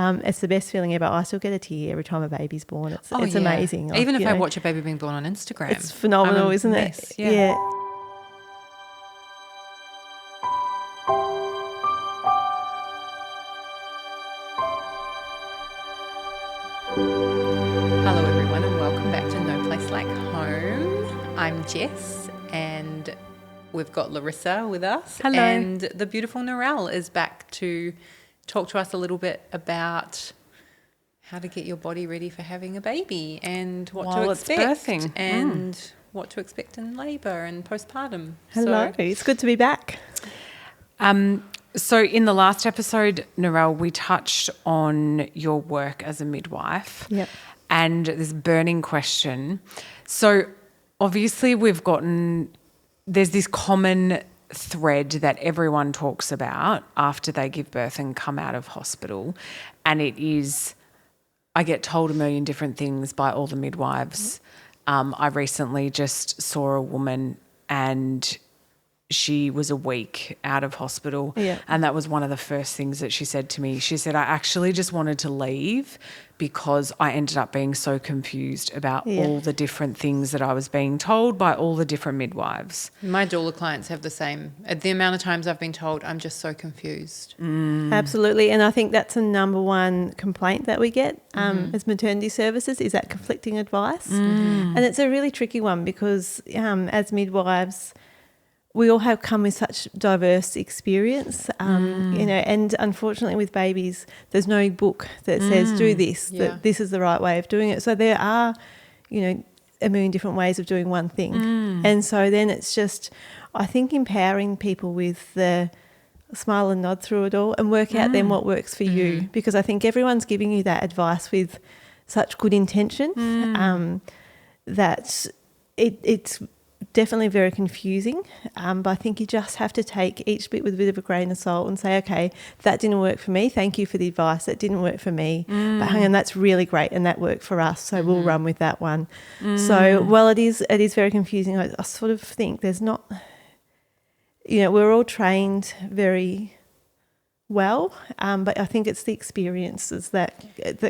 It's the best feeling ever. I still get a tear every time a baby's born. It's amazing. Even if I watch a baby being born on Instagram. It's phenomenal, isn't it? Yeah. Hello everyone and welcome back to No Place Like Home. I'm Jess and we've got Larissa with us. Hello. And the beautiful Narelle is back to talk to us a little bit about how to get your body ready for having a baby and what to expect and what to expect in labour and postpartum. Hello, it's good to be back. So in the last episode, Narelle, we touched on your work as a midwife and this burning question. So obviously there's this common thread that everyone talks about after they give birth and come out of hospital, and it is, I get told a million different things by all the midwives. I recently just saw a woman and she was a week out of hospital and that was one of the first things that she said to me. She said, I actually just wanted to leave because I ended up being so confused about all the different things that I was being told by all the different midwives. My doula clients have the same. The amount of times I've been told, I'm just so confused. Absolutely, and I think that's a number one complaint that we get as maternity services is that conflicting advice. And it's a really tricky one because as midwives, we all have come with such diverse experience, and unfortunately with babies, there's no book that says do this, that this is the right way of doing it. So there are, a million different ways of doing one thing. And so then it's just, I think, empowering people with the smile and nod through it all and work out then what works for you, because I think everyone's giving you that advice with such good intention that it's definitely very confusing, but I think you just have to take each bit with a bit of a grain of salt and say, okay, that didn't work for me. Thank you for the advice. That didn't work for me. But hang on, that's really great and that worked for us, so we'll run with that one. So while it is very confusing, I sort of think there's not, we're all trained very well, but I think it's the experiences that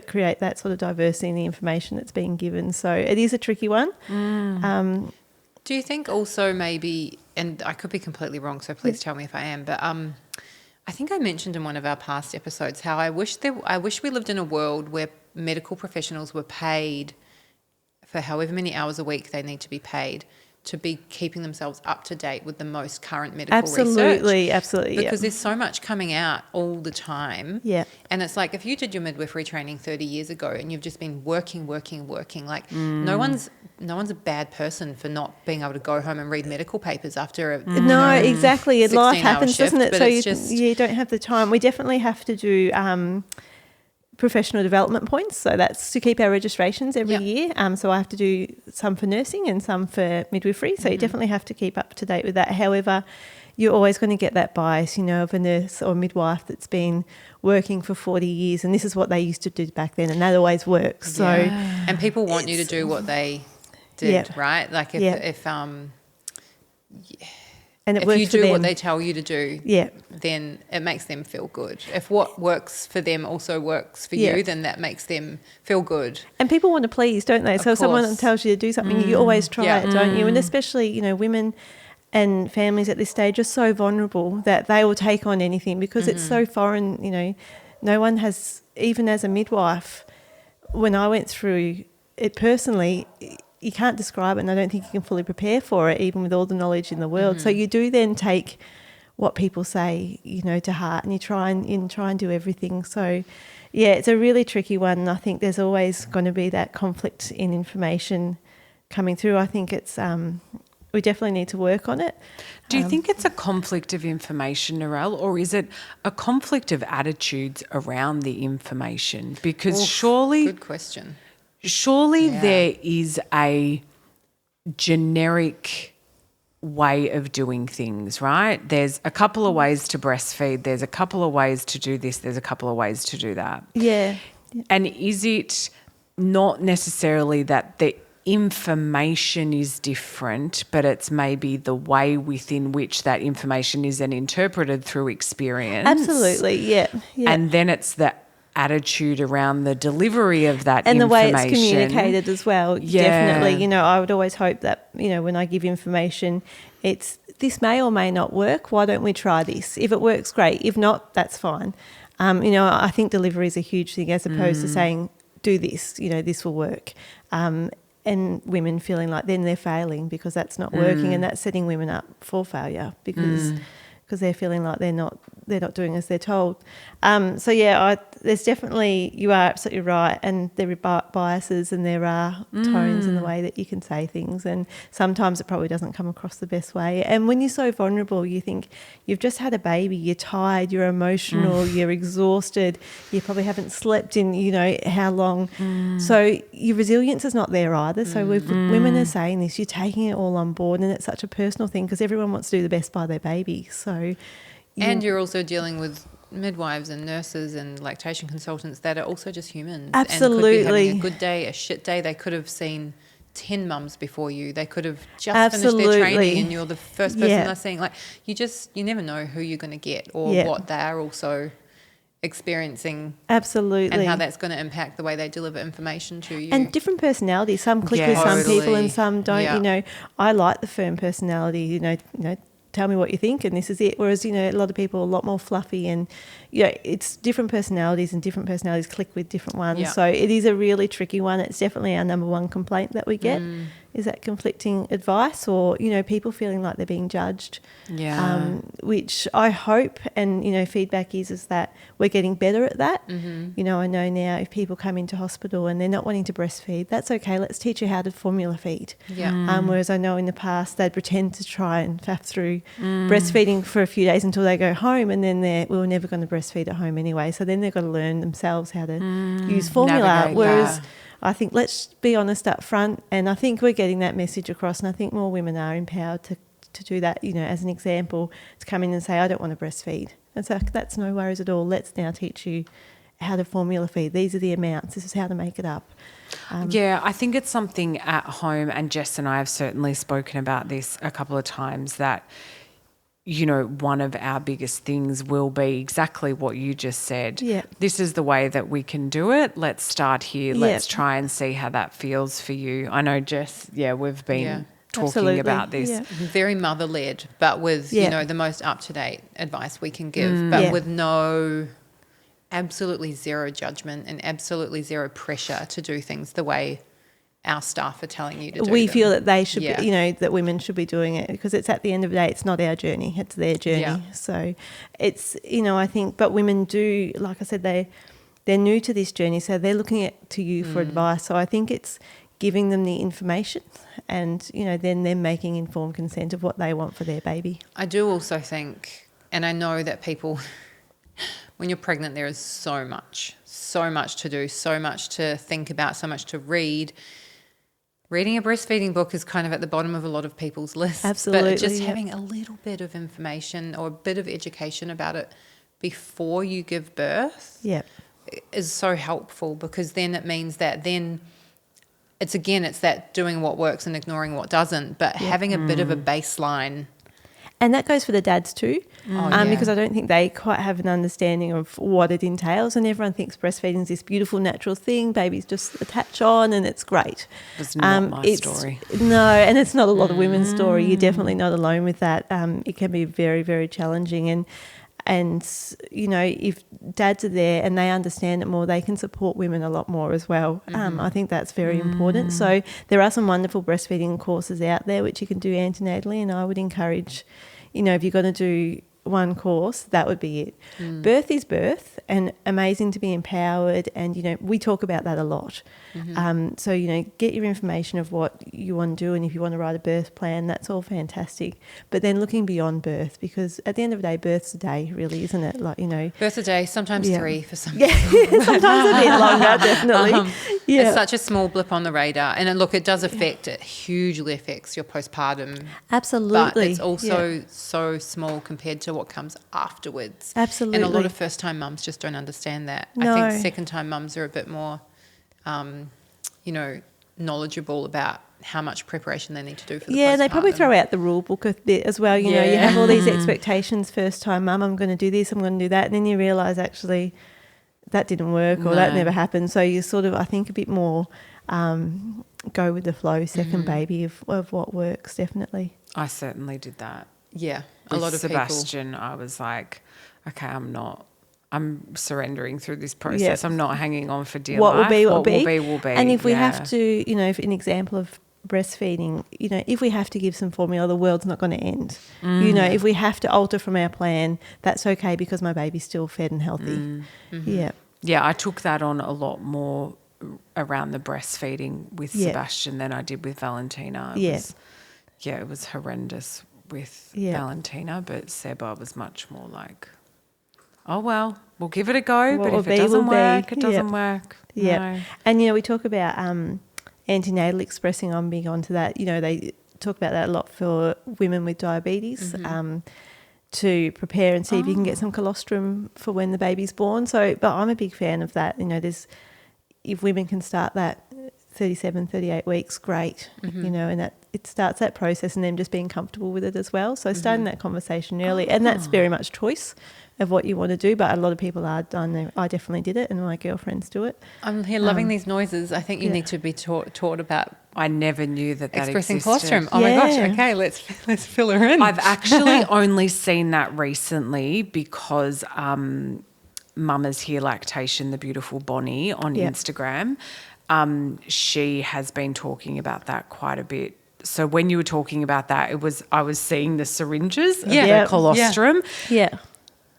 create that sort of diversity in the information that's being given. So it is a tricky one. Do you think also maybe, and I could be completely wrong, so please tell me if I am, but I think I mentioned in one of our past episodes how I wish we lived in a world where medical professionals were paid for however many hours a week they need to be paid to be keeping themselves up to date with the most current medical research. Absolutely. Because there's so much coming out all the time. Yeah. And it's like if you did your midwifery training 30 years ago and you've just been working, like no one's a bad person for not being able to go home and read medical papers after a No, exactly. Life happens, shift, doesn't it? So you don't have the time. We definitely have to do professional development points, so that's to keep our registrations every year. So I have to do some for nursing and some for midwifery, so you definitely have to keep up to date with that. However, you're always going to get that bias, of a nurse or midwife that's been working for 40 years and this is what they used to do back then, and that always works. So and people want you to do what they did, right? Like if and it if works you for do them. what they tell you to do, then it makes them feel good. If what works for them also works for you, then that makes them feel good. And people want to please, don't they? So if someone tells you to do something, you always try it, don't you? And especially, women and families at this stage are so vulnerable that they will take on anything because it's so foreign. No one has, even as a midwife, when I went through it personally, you can't describe it, and I don't think you can fully prepare for it, even with all the knowledge in the world. So you do then take what people say, to heart, and you try and do everything. So, it's a really tricky one, and I think there's always going to be that conflict in information coming through. I think it's we definitely need to work on it. Do you think it's a conflict of information, Narelle, or is it a conflict of attitudes around the information? Because surely... Good question. Surely there is a generic way of doing things, right? There's a couple of ways to breastfeed. There's a couple of ways to do this. There's a couple of ways to do that. Yeah. And is it not necessarily that the information is different, but it's maybe the way within which that information is then interpreted through experience? Absolutely, yeah. And then it's the attitude around the delivery of that and information. the way it's communicated as well. Yeah. Definitely. You know, I would always hope that, you know, when I give information, it's this may or may not work. Why don't we try this? If it works, great. If not, that's fine. You know, I think delivery is a huge thing as opposed to saying, do this, you know, this will work. And women feeling like then they're failing because that's not working, and that's setting women up for failure because they're feeling like they're not doing as they're told. So yeah, there's definitely, you are absolutely right, and there are biases and there are tones in the way that you can say things, and sometimes it probably doesn't come across the best way. And when you're so vulnerable, you think you've just had a baby, you're tired, you're emotional, you're exhausted, you probably haven't slept in, you know, how long. So your resilience is not there either. So women are saying this, you're taking it all on board, and it's such a personal thing because everyone wants to do the best by their baby. So and you're also dealing with midwives and nurses and lactation consultants that are also just humans. Absolutely. And could be having a good day, a shit day. They could have seen 10 mums before you. They could have just finished their training and you're the first person they're seeing. Like, you never know who you're going to get or what they're also experiencing. Absolutely. And how that's going to impact the way they deliver information to you. And different personalities. Some click with some people and some don't. Yeah. You know, I like the firm personality, you know, tell me what you think and this is it. Whereas, you know, a lot of people are a lot more fluffy, and, you know, it's different personalities and different personalities click with different ones. Yeah. So it is a really tricky one. It's definitely our number one complaint that we get is that conflicting advice, or, you know, people feeling like they're being judged. Which I hope, and, you know, feedback is that we're getting better at that. You know, I know now if people come into hospital and they're not wanting to breastfeed, that's okay. Let's teach you how to formula feed. Whereas I know in the past they'd pretend to try and faff through breastfeeding for a few days until they go home, and then we were never going to breastfeed at home anyway. So then they've got to learn themselves how to use formula. Whereas I think let's be honest up front, and I think we're getting that message across, and I think more women are empowered to do that, you know, as an example, to come in and say, I don't want to breastfeed. And so that's no worries at all. Let's now teach you how to formula feed. These are the amounts. This is how to make it up. I think it's something at home, and Jess and I have certainly spoken about this a couple of times, that, you know, one of our biggest things will be exactly what you just said. This is the way that we can do it. Let's start here. Let's try and see how that feels for you. I know, Jess, we've been talking about this. Very mother-led, but with, you know, the most up-to-date advice we can give, but with absolutely zero judgment and absolutely zero pressure to do things the way our staff are telling you to do We them. feel that they should be, you know, that women should be doing it, because it's at the end of the day, it's not our journey, it's their journey. So it's, you know, I think, but women do, like I said, they're new to this journey, so they're looking to you for advice. So I think it's giving them the information and, you know, then them making informed consent of what they want for their baby. I do also think, and I know that people, when you're pregnant, there is so much to do, so much to think about, so much to read. Reading a breastfeeding book is kind of at the bottom of a lot of people's lists. Absolutely. But just having a little bit of information or a bit of education about it before you give birth is so helpful, because then it means that then it's that doing what works and ignoring what doesn't, but having a bit of a baseline. And that goes for the dads too, because I don't think they quite have an understanding of what it entails, and everyone thinks breastfeeding is this beautiful natural thing, babies just attach on and it's great. It's not my story. No, and it's not a lot of women's story. You're definitely not alone with that. It can be very, very challenging, and you know, if dads are there and they understand it more, they can support women a lot more as well. I think that's very important. So there are some wonderful breastfeeding courses out there which you can do antenatally, and I would encourage, you know, if you're going to do one course, that would be it. Birth is birth, and amazing to be empowered, and, you know, we talk about that a lot. So, you know, get your information of what you want to do, and if you want to write a birth plan, that's all fantastic. But then looking beyond birth, because at the end of the day, birth's a day, really, isn't it? Like, you know, birth's a day, sometimes 3 for some people. Sometimes a bit longer, definitely. It's such a small blip on the radar, and it does affect it hugely affects your postpartum. Absolutely. But it's also so small compared to what comes afterwards. Absolutely. And a lot of first-time mums just don't understand that. No. I think second-time mums are a bit more, you know, knowledgeable about how much preparation they need to do for the postpartum. Yeah, they probably throw out the rule book a bit as well. You know, you have all these expectations, first-time mum, I'm going to do this, I'm going to do that, and then you realise actually that didn't work or that never happened. So you sort of, I think, a bit more go with the flow, second baby of what works, definitely. I certainly did that. Yeah, With a lot of Sebastian, I was like, okay, I'm surrendering through this process. I'm not hanging on for dear life. What will be. And if we have to, if an example of breastfeeding, if we have to give some formula, the world's not going to end. If we have to alter from our plan, that's okay because my baby's still fed and healthy. Yeah, I took that on a lot more around the breastfeeding with Sebastian than I did with Valentina. It was horrendous with Valentina, but Seba was much more like, oh, well, we'll give it a go, but if it doesn't work, it doesn't work. Yeah. No. And, we talk about antenatal expressing. I'm big onto that. They talk about that a lot for women with diabetes to prepare and see if you can get some colostrum for when the baby's born. So, but I'm a big fan of that. If women can start that 37, 38 weeks, great, and that it starts that process and them just being comfortable with it as well. So starting that conversation early, and that's very much choice of what you want to do, but a lot of people are done. I definitely did it and my girlfriends do it. I'm here loving these noises. I think you need to be taught about. I never knew that expressing existed. colostrum. Oh my gosh, okay, let's fill her in. I've actually only seen that recently because Mama's Here Lactation, the beautiful Bonnie on Instagram, she has been talking about that quite a bit. So when you were talking about that, I was seeing the syringes of the colostrum. Yeah.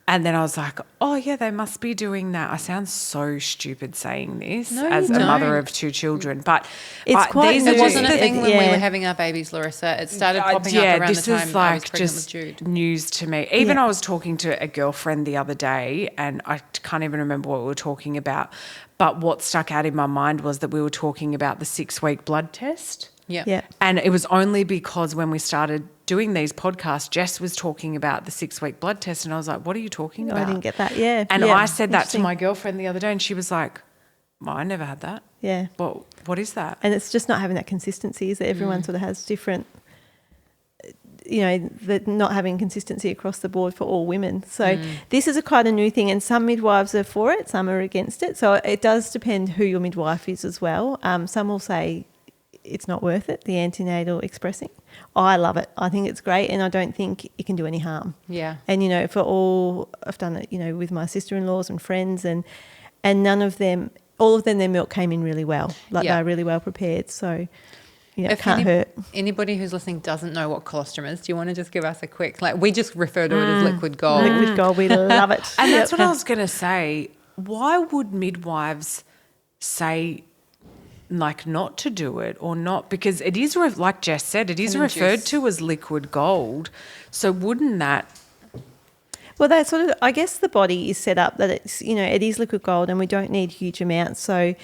And then I was like, oh, yeah, they must be doing that. I sound so stupid saying this as a mother of two children. But it's quite it wasn't a thing when we were having our babies, Larissa. It started popping up around the time I was pregnant with Jude. News to me. Even I was talking to a girlfriend the other day and I can't even remember what we were talking about. But what stuck out in my mind was that we were talking about the 6-week blood test. Yeah. And it was only because when we started doing these podcasts, Jess was talking about the 6-week blood test and I was like, what are you talking about? I didn't get that, And I said that to my girlfriend the other day and she was like, well, I never had that. Yeah. Well, what is that? And it's just not having that consistency, is that everyone sort of has different, not having consistency across the board for all women. So this is quite a new thing and some midwives are for it, some are against it. So it does depend who your midwife is as well. Some will say, it's not worth it, the antenatal expressing. I love it. I think it's great and I don't think it can do any harm. Yeah. And, I've done it, with my sister-in-laws and friends and none of them, all of them, their milk came in really well. They're really well prepared. So, it can't hurt. Anybody who's listening doesn't know what colostrum is, do you want to just give us a quick, we just refer to it as liquid gold. Liquid gold, we love it. And that's what I was going to say. Why would midwives say not to do it or not? Because it is, like Jess said, it is referred to as liquid gold. So wouldn't that... Well, that sort of, I guess the body is set up that it's, it is liquid gold and we don't need huge amounts. So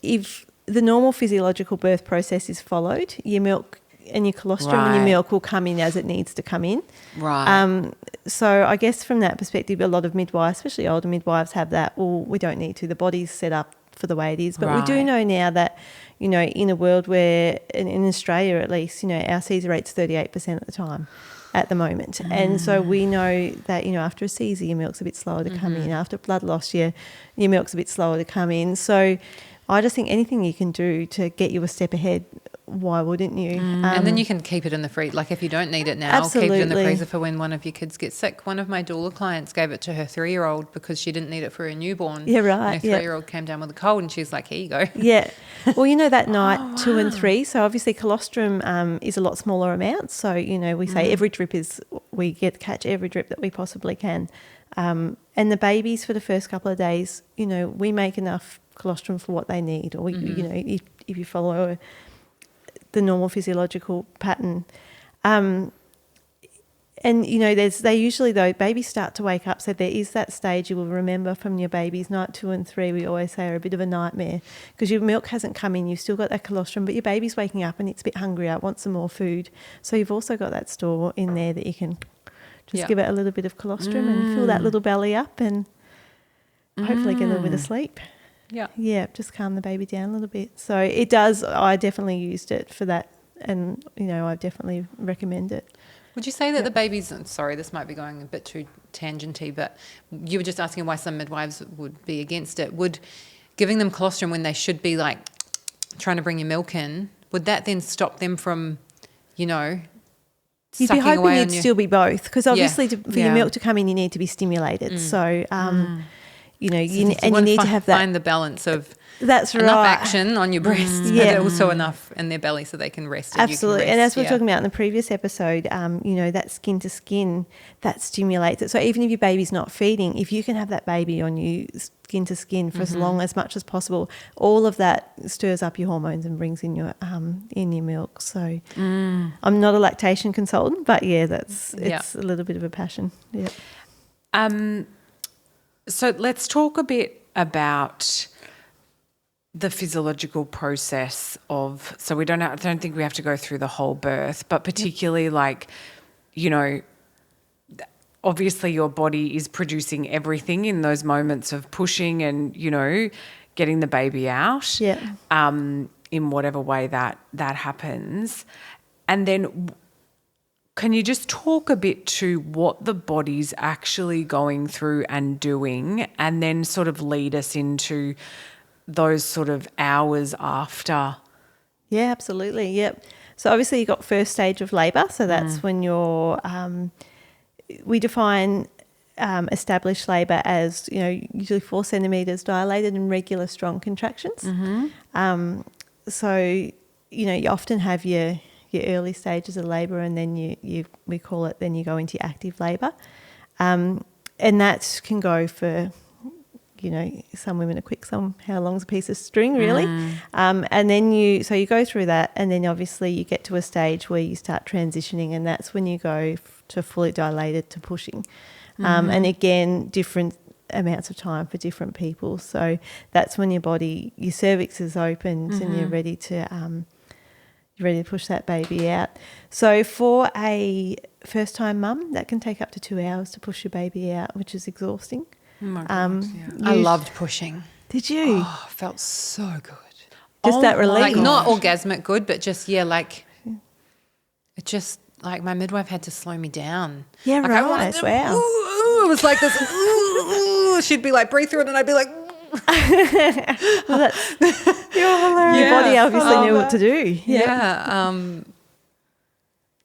if the normal physiological birth process is followed, your milk and your colostrum and your milk will come in as it needs to come in. Right. So I guess from that perspective, a lot of midwives, especially older midwives, have that, well, we don't need to. The body's set up for the way it is. But we do know now that, in a world where, in Australia at least, our Caesar rate's 38% of the time at the moment. And so we know that, after a Caesar, your milk's a bit slower to come in. After blood loss, your milk's a bit slower to come in. So I just think anything you can do to get you a step ahead, why wouldn't you? And then you can keep it in the freezer. Like if you don't need it now, keep it in the freezer for when one of your kids gets sick. One of my doula clients gave it to her 3-year-old because she didn't need it for her newborn. Yeah, right. And her 3-year-old came down with a cold and she's like, here you go. Yeah. Well, that night 2 and 3. So obviously colostrum is a lot smaller amounts. So, we say every drip we catch every drip that we possibly can. And the babies for the first couple of days, we make enough colostrum for what they need. Or, if you follow the normal physiological pattern. And, they usually, though, babies start to wake up. So there is that stage you will remember from your babies, night 2 and 3, we always say are a bit of a nightmare because your milk hasn't come in, you've still got that colostrum, but your baby's waking up and it's a bit hungrier, it wants some more food. So you've also got that store in there that you can just give it a little bit of colostrum and fill that little belly up and hopefully get a little bit of sleep. Yeah. Yeah, just calm the baby down a little bit. So it does, I definitely used it for that and, I definitely recommend it. Would you say that the babies, sorry, this might be going a bit too tangenty, but you were just asking why some midwives would be against it. Would giving them colostrum when they should be like trying to bring your milk in, would that then stop them from, you know, you'd be hoping it'd still be both, because obviously for your milk to come in, you need to be stimulated. So, you know, you need to have that. Find the balance of enough action on your breast, but also enough in their belly so they can rest. Absolutely. And as we were talking about in the previous episode, you know, that skin to skin, that stimulates it. So even if your baby's not feeding, if you can have that baby on you skin to skin for as much as possible, all of that stirs up your hormones and brings in your milk. So I'm not a lactation consultant, but it's a little bit of a passion. Yeah. So let's talk a bit about the physiological process of, so I don't think we have to go through the whole birth, but particularly like, you know, obviously your body is producing everything in those moments of pushing and, you know, getting the baby out in whatever way that happens. And then can you just talk a bit to what the body's actually going through and doing, and then sort of lead us into those sort of hours after? Yeah, absolutely. Yep. So obviously you've got first stage of labour. So that's when you're, we define established labour as, you know, usually 4 centimetres dilated and regular strong contractions. So, you know, you often have your early stages of labour, and then we call it, then you go into your active labour. And that can go for, you know, some women are quick, some how long's a piece of string, really. And then you go through that, and then obviously you get to a stage where you start transitioning, and that's when you go to fully dilated to pushing. And again, different amounts of time for different people. So that's when your cervix is opened and you're ready to push that baby out. So for a first-time mum, that can take up to 2 hours to push your baby out, which is exhausting. Oh my God, I loved pushing. Did you? Oh, it felt so good. Just that relief. Like not orgasmic good, but just, it just, like my midwife had to slow me down. Yeah, like, right. Wow. It was like this. She'd be like, breathe through it, and I'd be like, well, you're hilarious. Your body obviously knew what to do.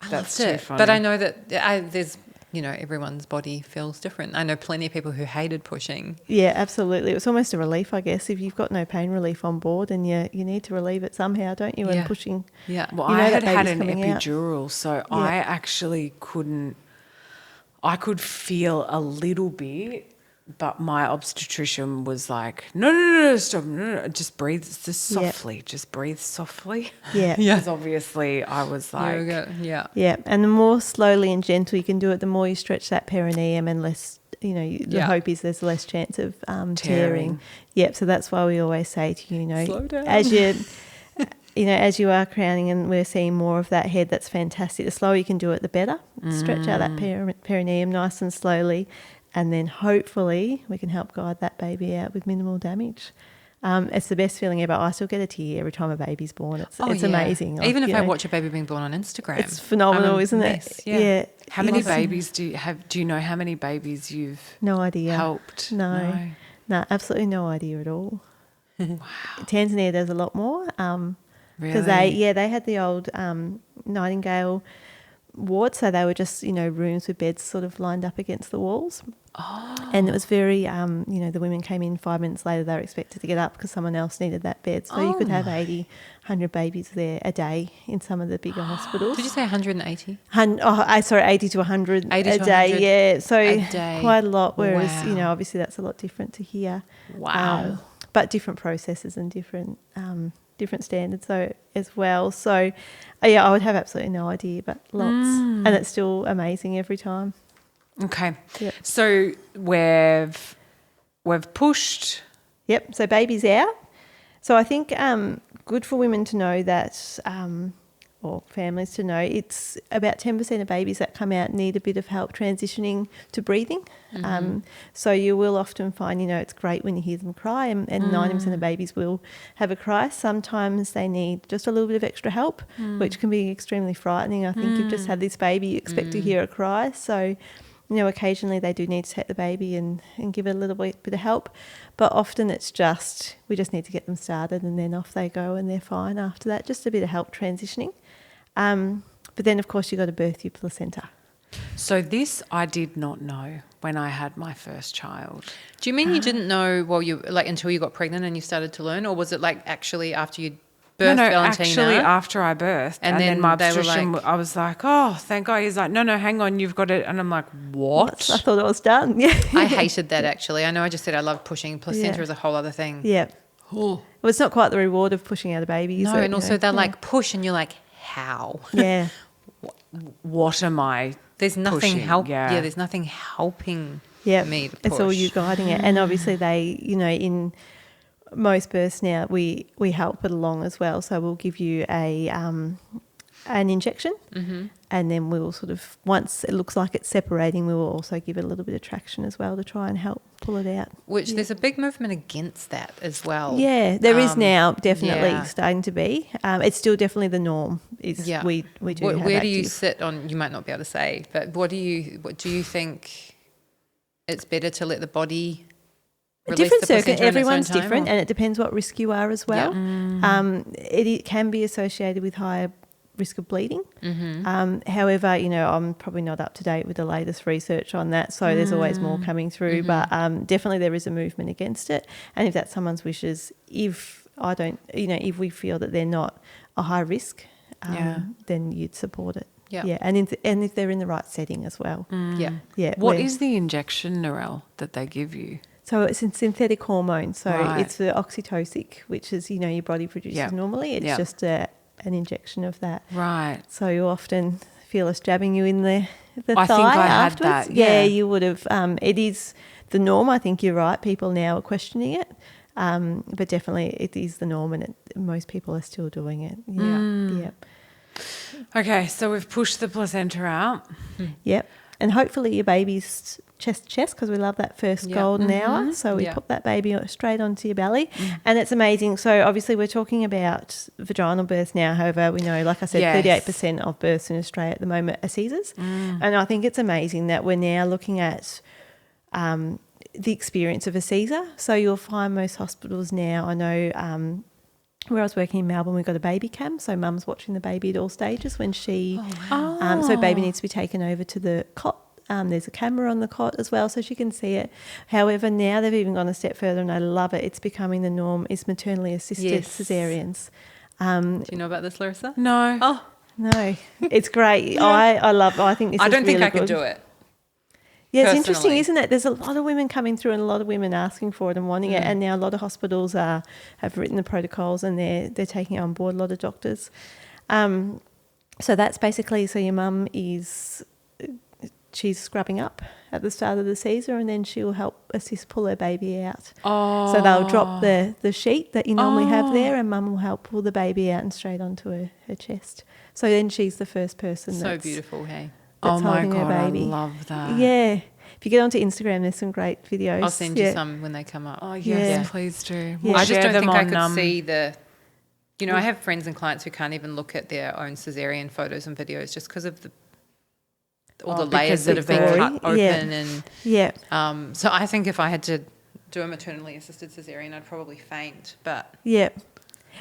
That's too funny. But I know that there's, you know, everyone's body feels different. I know plenty of people who hated pushing. Yeah, absolutely. It's almost a relief, I guess, if you've got no pain relief on board, and you need to relieve it somehow, don't you? And pushing. Yeah. Well, I had an epidural, so I actually couldn't. I could feel a little bit, but my obstetrician was like, no, stop, no, just breathe softly, just breathe softly. Yeah. Because obviously I was like... Yeah, and the more slowly and gentle you can do it, the more you stretch that perineum, and less, you know, the hope is there's less chance of tearing. Yep, so that's why we always say to you, slow down. As you... You know, as you are crowning and we're seeing more of that head, that's fantastic. The slower you can do it, the better. Stretch out that perineum nice and slowly, and then hopefully we can help guide that baby out with minimal damage. It's the best feeling ever. I still get a tear every time a baby's born. It's amazing. Even if I watch a baby being born on Instagram. It's phenomenal, isn't it? Yeah. How many babies do you have? Do you know how many babies you've helped? No, absolutely no idea at all. Wow. Tanzania does a lot more. Because they had the old Nightingale ward, so they were just, you know, rooms with beds sort of lined up against the walls. Oh. And it was very, you know, the women came in 5 minutes later, they were expected to get up because someone else needed that bed. So you could have 80, 100 babies there a day in some of the bigger hospitals. Did you say 180? 80 to 100 a day, yeah. So quite a lot, whereas, you know, obviously that's a lot different to here. Wow. But different processes and different standards as well. So, I would have absolutely no idea, but lots. And it's still amazing every time. Okay. Yep. So we've pushed. Yep. So baby's out. So I think good for women to know that or families to know, it's about 10% of babies that come out need a bit of help transitioning to breathing. So you will often find, it's great when you hear them cry, and 90% of babies will have a cry. Sometimes they need just a little bit of extra help, which can be extremely frightening. I think you've just had this baby, you expect to hear a cry. So, occasionally they do need to take the baby and give it a little bit of help. But often it's just, we just need to get them started and then off they go and they're fine after that. Just a bit of help transitioning. But then, of course, you've got to birth your placenta. So this I did not know when I had my first child. Do you mean you didn't know until you got pregnant and you started to learn, or was it actually after you birthed Valentina? Actually after I birthed. And then my obstetrician, I was like, oh, thank God. He's like, no, hang on, you've got it. And I'm like, what? I thought I was done. Yeah. I hated that, actually. I know I just said I love pushing. Placenta is a whole other thing. Yeah. Oh. Well, it's not quite the reward of pushing out a baby. No, and also they're like push and you're like, how? Yeah. What am I There's nothing Yeah, there's nothing helping me to push. It's all you guiding it. And obviously they, in most births now we help it along as well. So we'll give you an injection and then we'll sort of, once it looks like it's separating, we will also give it a little bit of traction as well to try and help pull it out. Which there's a big movement against that as well. Yeah, there is now definitely starting to be. It's still definitely the norm. We do have where do you sit on, you might not be able to say, but what do you think it's better to let the body release the placenta everyone's in its own time, different, and it depends what risk you are as well. It can be associated with higher risk of bleeding. However, I'm probably not up to date with the latest research on that, so there's always more coming through. But definitely there is a movement against it, and if that's someone's wishes, if we feel that they're not a high risk, then you'd support it. Yeah, and if they're in the right setting as well. Yeah. What is the injection, Narelle, that they give you? So it's a synthetic hormone. So it's the oxytocin, which is, your body produces normally. It's just an injection of that. Right. So you often feel us jabbing you in the thigh I think I had afterwards. that. Yeah, you would have. It is the norm. I think you're right. People now are questioning it. But definitely it is the norm, and most people are still doing it. Yeah. Okay, so we've pushed the placenta out. Yep. And hopefully your baby's chest to chest, because we love that first golden hour. So we put that baby straight onto your belly. And it's amazing. So obviously we're talking about vaginal births now. However, we know, like I said, 38% of births in Australia at the moment are Caesars. And I think it's amazing that we're now looking at the experience of a Caesar. So you'll find most hospitals now, I know where I was working in Melbourne, we got a baby cam, so mum's watching the baby at all stages when she, so baby needs to be taken over to the cot. There's a camera on the cot as well, so she can see it. However, now they've even gone a step further, and I love it. It's becoming the norm. Is maternally assisted cesareans. Do you know about this, Larissa? No. Oh no, it's great. I think this. I don't think really I could good. do it. Yeah, it's personally. interesting, isn't it? There's a lot of women coming through and a lot of women asking for it and wanting it, and now a lot of hospitals have written the protocols and they're taking it on board, a lot of doctors. So that's basically, so your mum she's scrubbing up at the start of the Caesar, and then she'll help assist pull her baby out. Oh. So they'll drop the sheet that you normally have there, and mum will help pull the baby out and straight onto her chest. So then she's the first person so beautiful, hey? That's holding her baby. I love that. Yeah. If you get onto Instagram, there's some great videos. I'll send you some when they come up. Oh, yes, please do. Yeah. I just don't think I could see I have friends and clients who can't even look at their own cesarean photos and videos just because of all the layers that have been cut open. And so I think if I had to do a maternally assisted cesarean, I'd probably faint. But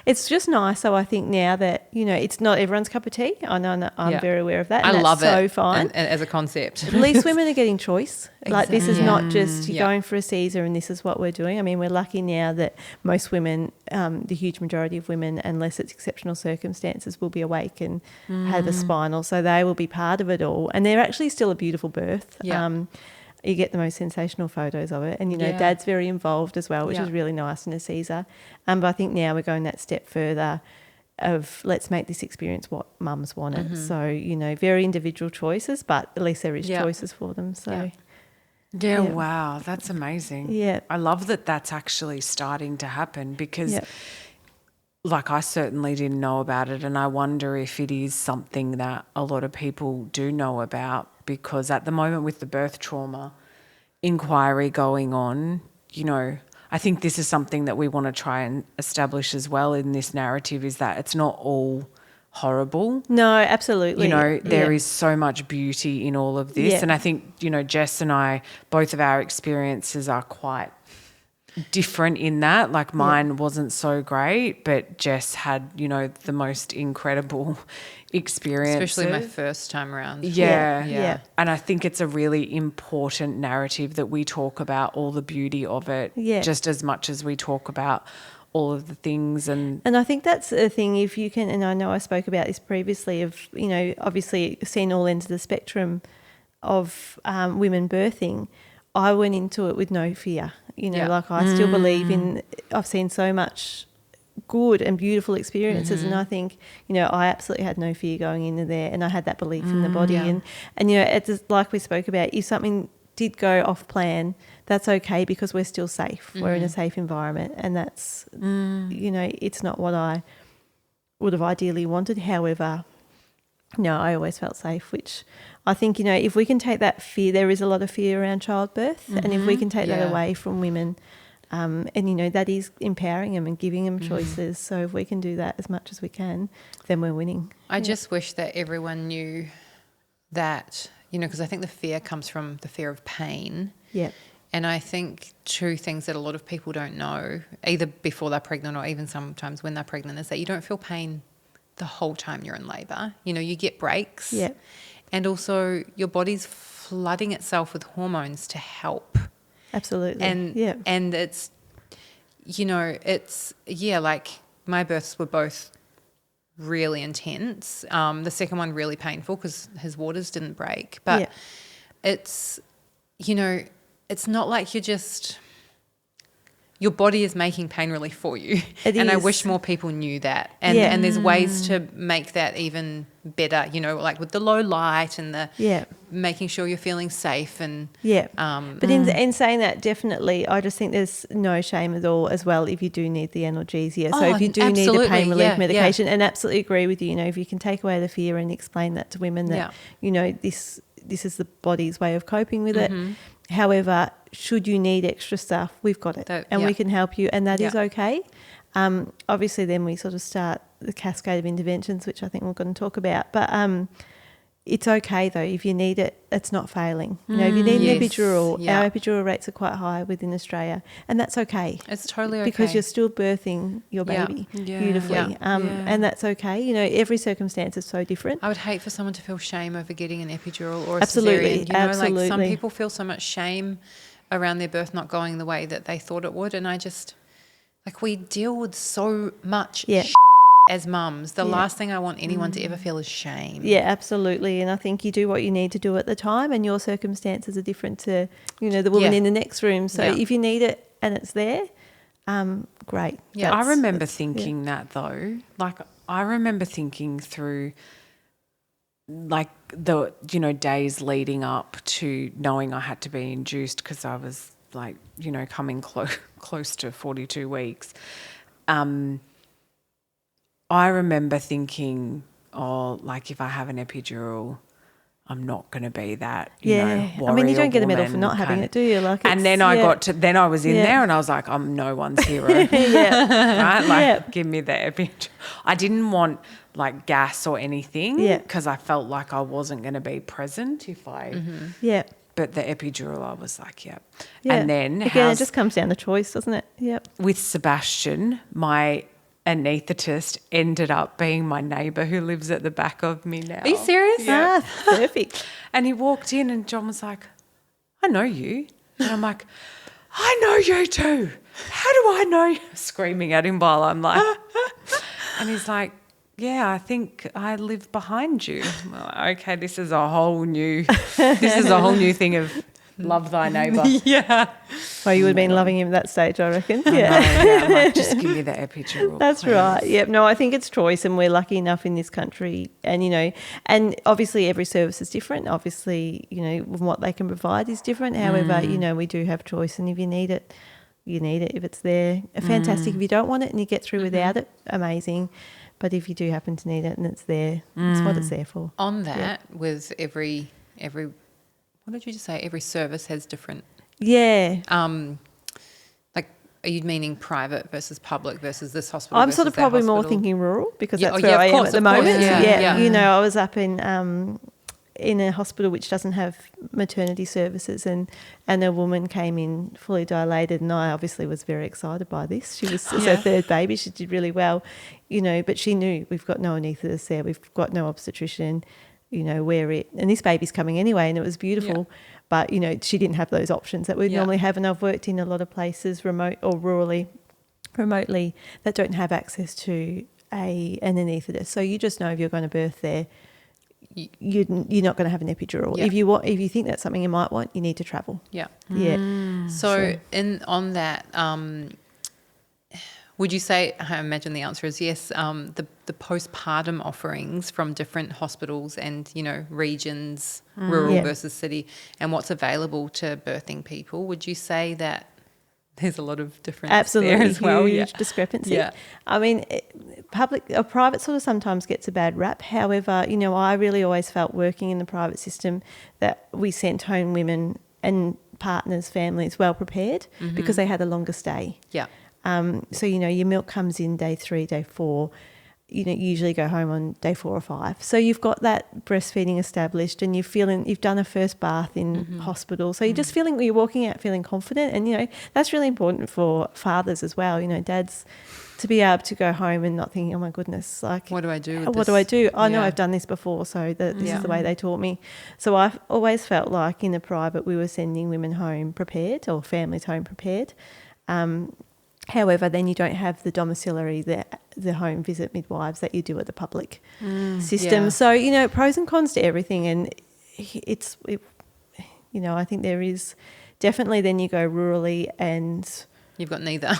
it's just nice. So I think now that, it's not everyone's cup of tea. I know I'm very aware of that. And I love that's it. So fine. And as a concept. At least women are getting choice. Like this is not just you're Yeah. going for a Caesar and this is what we're doing. I mean, we're lucky now that most women, the huge majority of women, unless it's exceptional circumstances, will be awake and have a spinal. So they will be part of it all. And they're actually still a beautiful birth. Yeah. You get the most sensational photos of it. And, Dad's very involved as well, which is really nice in a Caesar. But I think now we're going that step further of let's make this experience what mums wanted. So, very individual choices, but at least there is choices for them. So, wow, that's amazing. Yeah. I love that that's actually starting to happen because like I certainly didn't know about it, and I wonder if it is something that a lot of people do know about, because at the moment with the birth trauma inquiry going on, you know, I think this is something that we want to try and establish as well in this narrative, is that it's not all horrible. No, absolutely. You know, there is so much beauty in all of this. And I think, you know, Jess and I, both of our experiences are quite different in that. Like mine wasn't so great, but Jess had, you know, the most incredible experience. Especially my first time around. Yeah. And I think it's a really important narrative that we talk about all the beauty of it just as much as we talk about all of the things. And I think that's the thing, if you can, and I know I spoke about this previously, of, you know, obviously seeing all ends of the spectrum of women birthing, I went into it with no fear. You know, like I still believe in, I've seen so much good and beautiful experiences, and I think, you know, I absolutely had no fear going into there, and I had that belief in the body. And you know, it's like we spoke about, if something did go off plan, that's okay, because we're still safe. We're in a safe environment, and that's, you know, it's not what I would have ideally wanted. However, no, I always felt safe, which I think, you know, if we can take that fear, there is a lot of fear around childbirth, and if we can take that away from women, and, you know, that is empowering them and giving them choices. So if we can do that as much as we can, then we're winning. I just wish that everyone knew that, you know, because I think the fear comes from the fear of pain. Yeah. And I think two things that a lot of people don't know, either before they're pregnant or even sometimes when they're pregnant, is that you don't feel pain the whole time you're in labour. You know, you get breaks. Yeah. And also your body's flooding itself with hormones to help. Absolutely. And it's, you know, it's, like my births were both really intense. The second one really painful because his waters didn't break. But it's, you know, it's not like your body is making pain relief for you. I wish more people knew that. And there's ways to make that even better, you know, like with the low light and the making sure you're feeling safe. And but in saying that, definitely, I just think there's no shame at all as well if you do need the analgesia. So if you do need the pain relief medication, and absolutely agree with you, you know, if you can take away the fear and explain that to women that, you know, this is the body's way of coping with it. However, should you need extra stuff, we've got it, and we can help you, and that is okay. Obviously, then we sort of start the cascade of interventions, which I think we're going to talk about. But it's okay, though, if you need it, it's not failing. You know, if you need an epidural, our epidural rates are quite high within Australia, and that's okay. It's totally okay. Because you're still birthing your baby beautifully, and that's okay. You know, every circumstance is so different. I would hate for someone to feel shame over getting an epidural or a Absolutely, cesarean. You know, like some people feel so much shame around their birth not going the way that they thought it would, and I just, like, we deal with so much as mums. The last thing I want anyone to ever feel is shame. Yeah, absolutely. And I think you do what you need to do at the time, and your circumstances are different to, you know, the woman in the next room. So if you need it and it's there, great. Yeah, I remember thinking that though. Like, I remember thinking through, like, the, you know, days leading up to knowing I had to be induced, because I was, like, you know, coming close to 42 weeks. I remember thinking, like, if I have an epidural, I'm not going to be that, you know, warrior. I mean, you don't get a medal for not having it, do you? Like, and then I was in there and I was like, I'm no one's hero. Right? Like, give me the epidural. I didn't want, like, gas or anything because I felt like I wasn't going to be present if I... But the epidural, I was like, And then... Again, it just comes down to choice, doesn't it? Yep. With Sebastian, my anaesthetist ended up being my neighbour who lives at the back of me now. Are you serious? Yeah. Perfect. And he walked in and John was like, I know you. And I'm like, I know you too. How do I know you? Screaming at him while I'm like, and he's like, yeah, I think I live behind you. I'm like, okay, this is a whole new thing of love thy neighbour. Well, you would have been loving him at that stage, I reckon. I'm like, just give me the epidural. That's please. Right. Yep. No, I think it's choice, and we're lucky enough in this country, and, you know, and obviously every service is different. Obviously, you know, what they can provide is different. However, you know, we do have choice, and if you need it, you need it. If it's there, fantastic. If you don't want it and you get through without it, amazing. But if you do happen to need it and it's there, it's what it's there for. On that, with every what did you just say? Every service has different. Yeah. Like, are you meaning private versus public versus this hospital? I'm sort of probably more thinking rural because that's where I am at the moment. Yeah. You know, I was up in a hospital which doesn't have maternity services, and a woman came in fully dilated, and I obviously was very excited by this. She was her third baby. She did really well, you know, but she knew we've got no anaesthetist there, we've got no obstetrician, you know, and this baby's coming anyway, and it was beautiful. Yeah. But, you know, she didn't have those options that we'd normally have, and I've worked in a lot of places, remote or remotely, that don't have access to an anaesthetist. So you just know if you're going to birth there, you're not going to have an epidural. Yeah. If you think that's something you might want, you need to travel. Yeah. Yeah. So on that, would you say, I imagine the answer is yes, the postpartum offerings from different hospitals and, you know, regions, rural versus city, and what's available to birthing people, would you say that there's a lot of difference there as well? Huge discrepancy. Yeah. I mean, public or private sort of sometimes gets a bad rap. However, you know, I really always felt working in the private system that we sent home women and partners, families well prepared because they had a longer stay. Yeah. So, you know, your milk comes in day 3, day 4. You know, you usually go home on day 4 or 5. So you've got that breastfeeding established, and you've done a first bath in hospital. So you're just you're walking out feeling confident, and, you know, that's really important for fathers as well. You know, dads, to be able to go home and not thinking, oh my goodness, like, what do I do? What do I do? I know I've done this before, so this is the way they taught me. So I've always felt like in the private we were sending women home prepared, or families home prepared. However, then you don't have the domiciliary, the home visit midwives that you do at the public system. Yeah. So, you know, pros and cons to everything. And you know, I think there is definitely, then you go rurally and... You've got neither.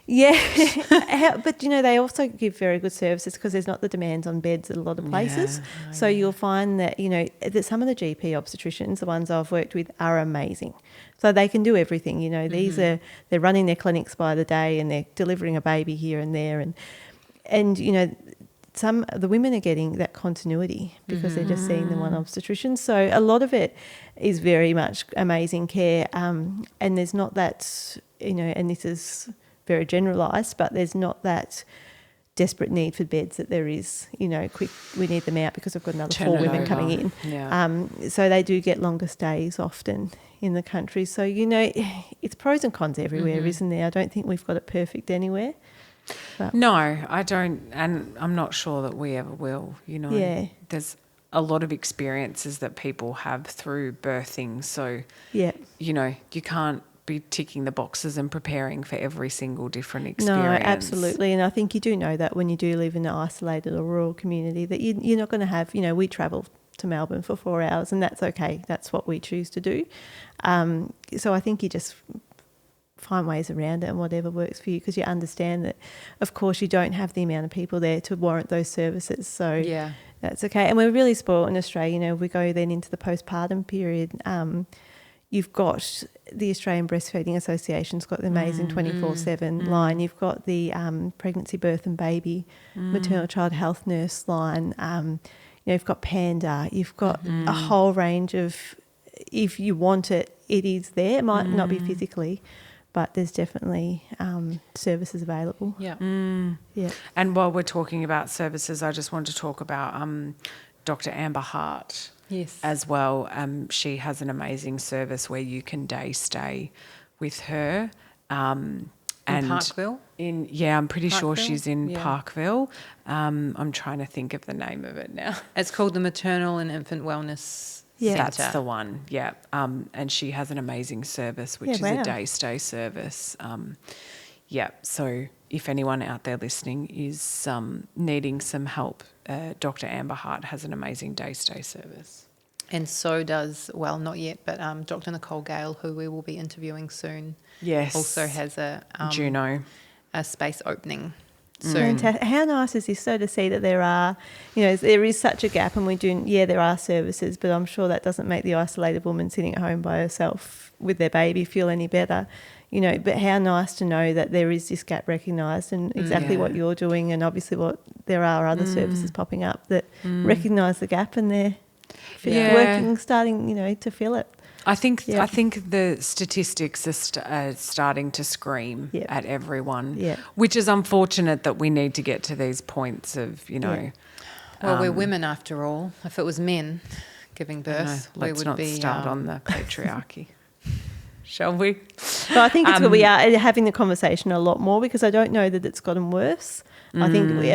Yeah. But, you know, they also give very good services because there's not the demands on beds at a lot of places. Yeah. So you'll find that, you know, that some of the GP obstetricians, the ones I've worked with, are amazing. So they can do everything, you know. They're running their clinics by the day, and they're delivering a baby here and there. And you know, the women are getting that continuity because they're just seeing the one obstetrician. So a lot of it is very much amazing care. And there's not that, you know, and this is very generalised, but there's not that desperate need for beds that there is, you know, quick, we need them out because we've got another 4 women coming in. Yeah. So they do get longer stays often in the country. So, you know, it's pros and cons everywhere, isn't there? I don't think we've got it perfect anywhere. But no, I don't, and I'm not sure that we ever will, you know. Yeah. There's a lot of experiences that people have through birthing. So, you know, you can't be ticking the boxes and preparing for every single different experience. No, absolutely. And I think you do know that when you do live in an isolated or rural community that you're not going to have, you know, we travel to Melbourne for 4 hours and that's okay. That's what we choose to do. So I think you just find ways around it and whatever works for you, because you understand that, of course, you don't have the amount of people there to warrant those services. So that's okay. And we're really spoiled in Australia. You know, we go then into the postpartum period. You've got the Australian Breastfeeding Association's got the amazing 24/7 line. You've got the pregnancy, birth and baby, maternal child health nurse line. You know, you've got Panda. You've got a whole range of, if you want it, it is there. It might not be physically, but there's definitely services available. Yeah. Yeah. And while we're talking about services, I just want to talk about Dr. Amber Hart. Yes. As well. She has an amazing service where you can day stay with her. In Parkville? I'm pretty sure she's in Parkville. I'm trying to think of the name of it now. It's called the Maternal and Infant Wellness Centre. That's the one, yeah. And she has an amazing service, which is a day stay service. So if anyone out there listening is needing some help, Dr. Amber Hart has an amazing day stay service. And so does, well, not yet, but Dr. Nicole Gale, who we will be interviewing soon, also has a space opening soon. Fantastic. How nice is this, to see that there are, you know, there is such a gap, and there are services, but I'm sure that doesn't make the isolated woman sitting at home by herself with their baby feel any better. but how nice to know that there is this gap recognised and exactly what you're doing, and obviously there are other services popping up that recognise the gap and they're working, starting, to fill it. I think the statistics are starting to scream at everyone, which is unfortunate that we need to get to these points of, Well, we're women after all. If it was men giving birth, we would be... Let's not start on the patriarchy. Shall we? But I think it's we are having the conversation a lot more, because I don't know that it's gotten worse. I think we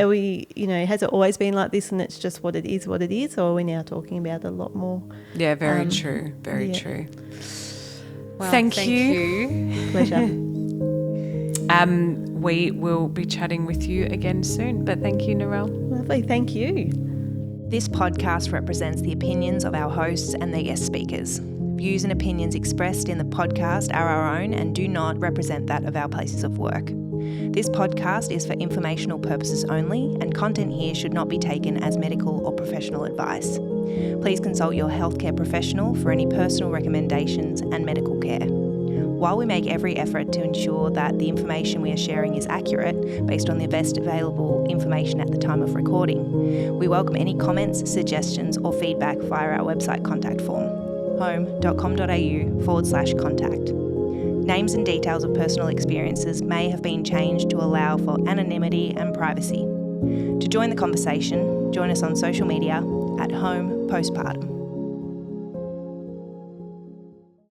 has it always been like this and it's just what it is, or are we now talking about it a lot more? Yeah, very true. Very true. Well, thank you. Pleasure. We will be chatting with you again soon, but thank you, Narelle. Lovely, thank you. This podcast represents the opinions of our hosts and their guest speakers. Views and opinions expressed in the podcast are our own and do not represent that of our places of work. This podcast is for informational purposes only, and content here should not be taken as medical or professional advice. Please consult your healthcare professional for any personal recommendations and medical care. While we make every effort to ensure that the information we are sharing is accurate based on the best available information at the time of recording, we welcome any comments, suggestions or feedback via our website contact form, home.com.au/contact. Names and details of personal experiences may have been changed to allow for anonymity and privacy. To join the conversation, join us on social media at Homb Postpartum.